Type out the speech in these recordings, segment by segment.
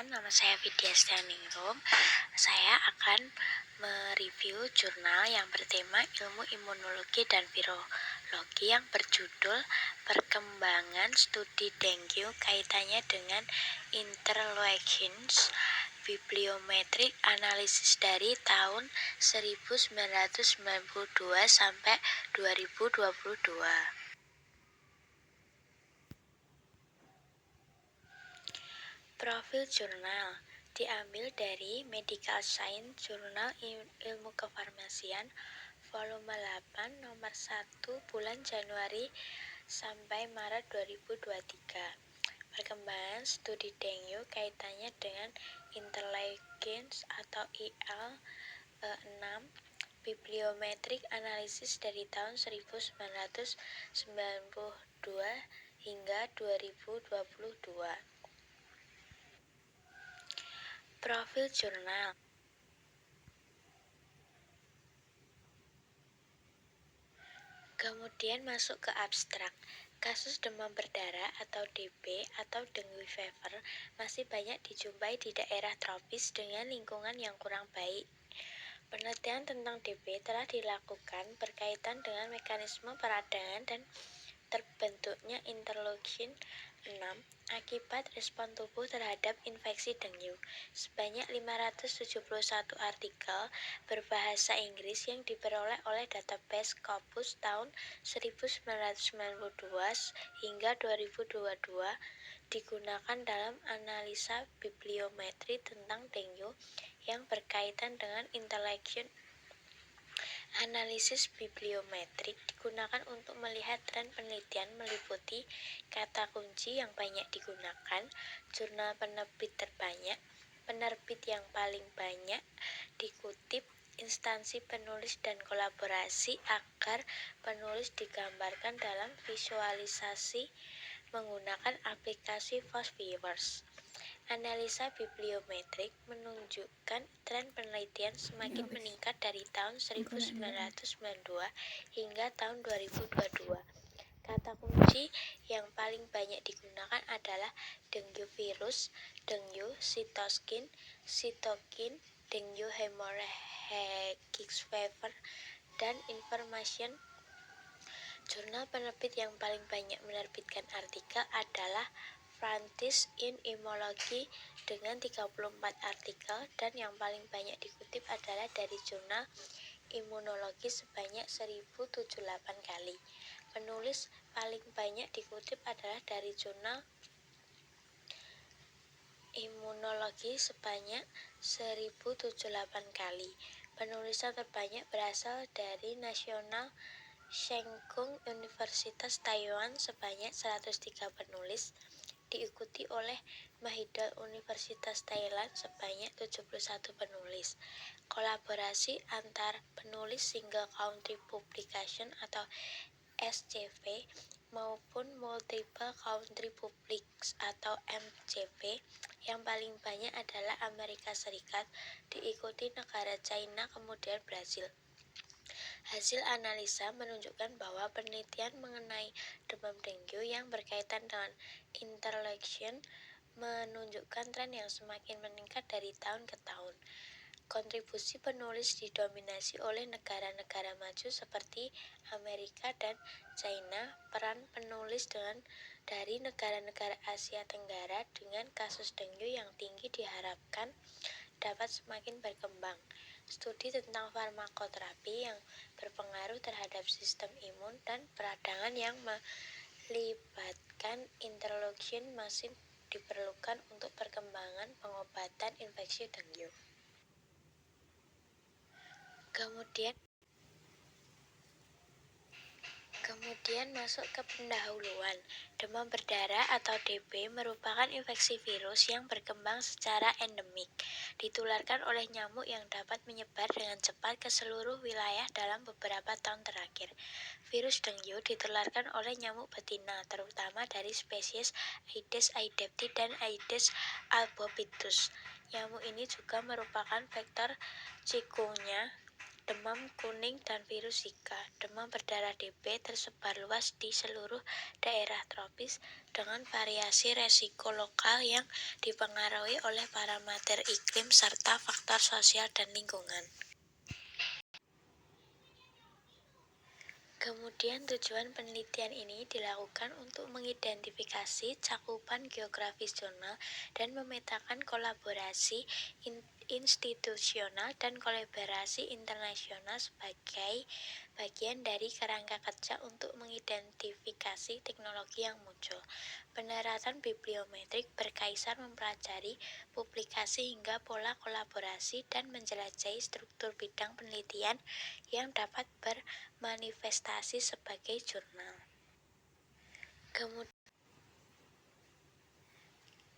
Perkenalkan, nama saya Vidya Staningrum. Saya akan mereview jurnal yang bertema ilmu imunologi dan virologi yang berjudul Perkembangan Studi Dengue Kaitannya dengan Interleukins Bibliometrik Analisis dari tahun 1992 sampai 2022. Profil jurnal diambil dari Medical Science Journal Ilmu Kefarmasian volume 8 nomor 1 bulan Januari sampai Maret 2023. Perkembangan studi dengue kaitannya dengan interleukins atau IL-6 bibliometrik analisis dari tahun 1992 hingga 2022. Profil jurnal. Kemudian masuk ke abstrak. Kasus demam berdarah atau DB atau dengue fever masih banyak dijumpai di daerah tropis dengan lingkungan yang kurang baik. Penelitian tentang DB telah dilakukan berkaitan dengan mekanisme peradangan dan terbentuknya interleukin 6 akibat respon tubuh terhadap infeksi dengue. Sebanyak 571 artikel berbahasa Inggris yang diperoleh oleh database Scopus tahun 1992 hingga 2022 digunakan dalam analisa bibliometri tentang dengue yang berkaitan dengan interleukin. Analisis bibliometrik digunakan untuk melihat tren penelitian meliputi kata kunci yang banyak digunakan, jurnal penerbit terbanyak, penerbit yang paling banyak dikutip, instansi penulis dan kolaborasi agar penulis digambarkan dalam visualisasi menggunakan aplikasi Fosviewers. Analisa bibliometrik menunjukkan tren penelitian semakin meningkat dari tahun 1992 hingga tahun 2022. Kata kunci yang paling banyak digunakan adalah dengue virus, dengue sitokin, dengue hemorrhagic fever, dan information. Jurnal penerbit yang paling banyak menerbitkan artikel adalah Frontiers in Immunology dengan 34 artikel, dan yang paling banyak dikutip adalah dari jurnal Imunologi sebanyak 1078 kali. Penulis paling banyak dikutip adalah dari jurnal Imunologi sebanyak 1078 kali. Penulisan terbanyak berasal dari National Cheng-Kung Universitas Taiwan sebanyak 103 penulis, diikuti oleh Mahidol Universitas Thailand sebanyak 71 penulis. Kolaborasi antar penulis Single Country Publication atau SCP maupun Multiple Country Publics atau MCP yang paling banyak adalah Amerika Serikat, diikuti negara China, kemudian Brazil. Hasil analisa menunjukkan bahwa penelitian mengenai demam dengue yang berkaitan dengan interleukin menunjukkan tren yang semakin meningkat dari tahun ke tahun. Kontribusi penulis didominasi oleh negara-negara maju seperti Amerika dan China. Peran penulis dari negara-negara Asia Tenggara dengan kasus dengue yang tinggi diharapkan dapat semakin berkembang. Studi tentang farmakoterapi yang berpengaruh terhadap sistem imun dan peradangan yang melibatkan interleukin masih diperlukan untuk perkembangan pengobatan infeksi dengue. Kemudian masuk ke pendahuluan. Demam berdarah atau DB merupakan infeksi virus yang berkembang secara endemik, ditularkan oleh nyamuk yang dapat menyebar dengan cepat ke seluruh wilayah dalam beberapa tahun terakhir. Virus dengue ditularkan oleh nyamuk betina, terutama dari spesies Aedes aegypti dan Aedes albopictus. Nyamuk ini juga merupakan vektor chikungunya demam kuning, dan virus Zika. Demam berdarah DB tersebar luas di seluruh daerah tropis dengan variasi resiko lokal yang dipengaruhi oleh parameter iklim serta faktor sosial dan lingkungan. Kemudian tujuan penelitian ini dilakukan untuk mengidentifikasi cakupan geografis zona dan memetakan kolaborasi institusional dan kolaborasi internasional sebagai bagian dari kerangka kerja untuk mengidentifikasi teknologi yang muncul. Pendaratan bibliometrik berkaisar mempelajari publikasi hingga pola kolaborasi dan menjelajahi struktur bidang penelitian yang dapat bermanifestasi sebagai jurnal.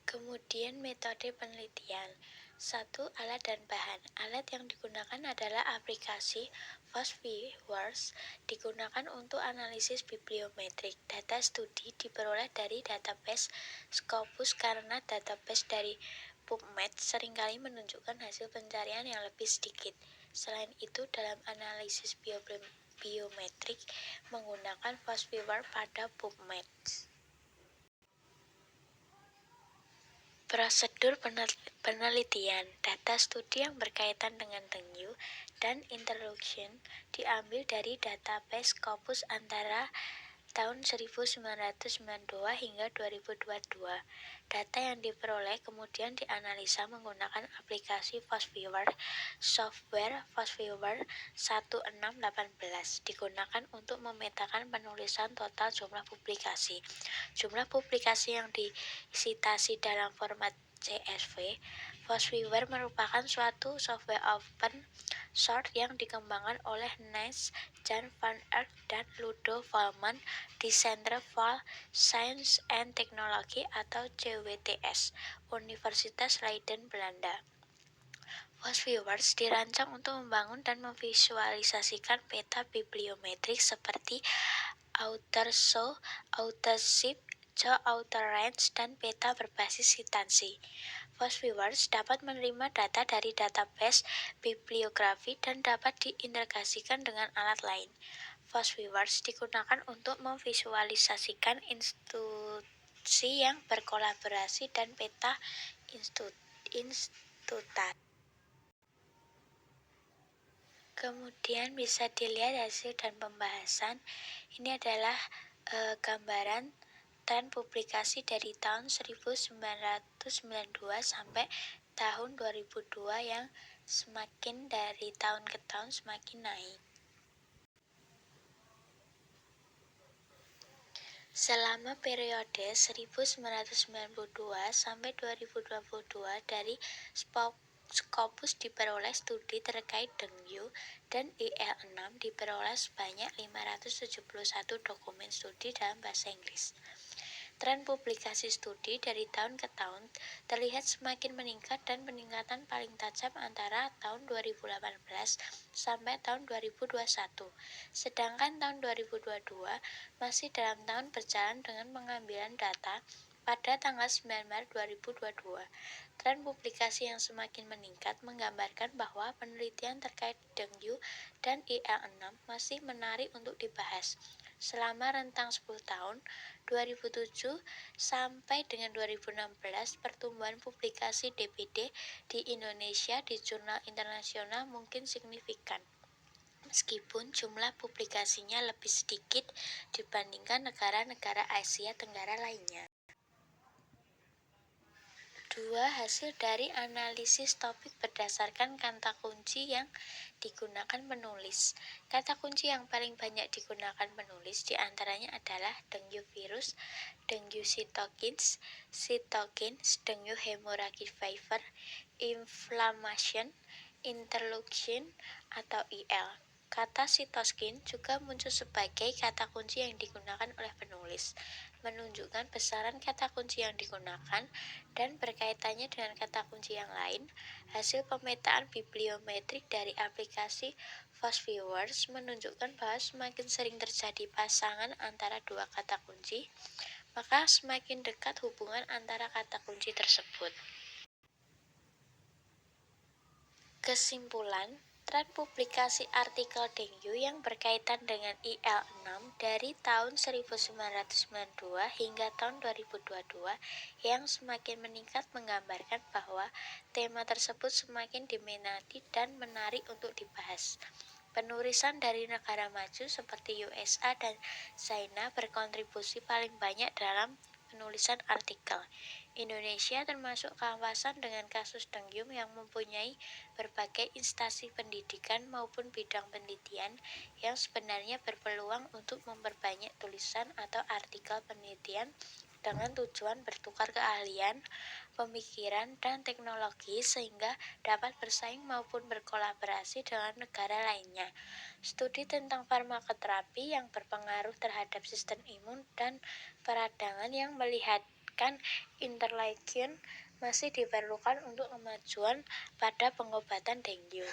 Kemudian metode penelitian. 1. Alat dan bahan. Alat yang digunakan adalah aplikasi FastViewers, digunakan untuk analisis bibliometrik. Data studi diperoleh dari database Scopus karena database dari PubMed seringkali menunjukkan hasil pencarian yang lebih sedikit. Selain itu, dalam analisis biometrik menggunakan FastViewers pada PubMed. Prosedur penelitian. Data studi yang berkaitan dengan dengue dan interleukin diambil dari database Scopus antara tahun 1992 hingga 2022. Data yang diperoleh kemudian dianalisa menggunakan aplikasi FastViewers. Software FastViewers 1618 digunakan untuk memetakan penulisan total jumlah publikasi. Jumlah publikasi yang disitasi dalam format CSV. FastViewers merupakan suatu software open source yang dikembangkan oleh Nils Jan van Eyck dan Ludo Valman di Centre for Science and Technology atau CWTS, Universitas Leiden, Belanda. FastViewers dirancang untuk membangun dan memvisualisasikan peta bibliometrik seperti author-show, authorship, author-range, dan peta berbasis citansi. FastViewers dapat menerima data dari database bibliografi dan dapat diintegrasikan dengan alat lain. FastViewers digunakan untuk memvisualisasikan institusi yang berkolaborasi dan peta institut. Kemudian bisa dilihat hasil dan pembahasan. Ini adalah gambaran tren publikasi dari tahun 1992 sampai tahun 2002 yang semakin dari tahun ke tahun semakin naik. Selama periode 1992 sampai 2022 dari Scopus diperoleh studi terkait dengue dan IL-6 diperoleh sebanyak 571 dokumen studi dalam bahasa Inggris. Tren publikasi studi dari tahun ke tahun terlihat semakin meningkat dan peningkatan paling tajam antara tahun 2018 sampai tahun 2021. Sedangkan tahun 2022 masih dalam tahun berjalan dengan pengambilan data pada tanggal 9 Maret 2022. Tren publikasi yang semakin meningkat menggambarkan bahwa penelitian terkait dengue dan IL-6 masih menarik untuk dibahas. Selama rentang 10 tahun, 2007 sampai dengan 2016, pertumbuhan publikasi DBD di Indonesia di jurnal internasional mungkin signifikan, meskipun jumlah publikasinya lebih sedikit dibandingkan negara-negara Asia Tenggara lainnya. 2. Hasil dari analisis topik berdasarkan kata kunci yang digunakan penulis. Kata kunci yang paling banyak digunakan penulis diantaranya adalah dengue virus, dengue cytokines, dengue hemorrhagic fever, inflammation, interleukin, atau IL. Kata sitoskin juga muncul sebagai kata kunci yang digunakan oleh penulis, menunjukkan besaran kata kunci yang digunakan dan berkaitannya dengan kata kunci yang lain. Hasil pemetaan bibliometrik dari aplikasi FastViewers menunjukkan bahwa semakin sering terjadi pasangan antara dua kata kunci, maka semakin dekat hubungan antara kata kunci tersebut. Kesimpulan, Potret publikasi artikel dengue yang berkaitan dengan IL-6 dari tahun 1992 hingga tahun 2022 yang semakin meningkat menggambarkan bahwa tema tersebut semakin diminati dan menarik untuk dibahas. Penulisan dari negara maju seperti USA dan China berkontribusi paling banyak dalam penulisan artikel. Indonesia termasuk kawasan dengan kasus dengue yang mempunyai berbagai instansi pendidikan maupun bidang penelitian yang sebenarnya berpeluang untuk memperbanyak tulisan atau artikel penelitian dengan tujuan bertukar keahlian, pemikiran, dan teknologi sehingga dapat bersaing maupun berkolaborasi dengan negara lainnya. Studi tentang farmakoterapi yang berpengaruh terhadap sistem imun dan peradangan yang melihatkan interleukin masih diperlukan untuk kemajuan pada pengobatan dengue.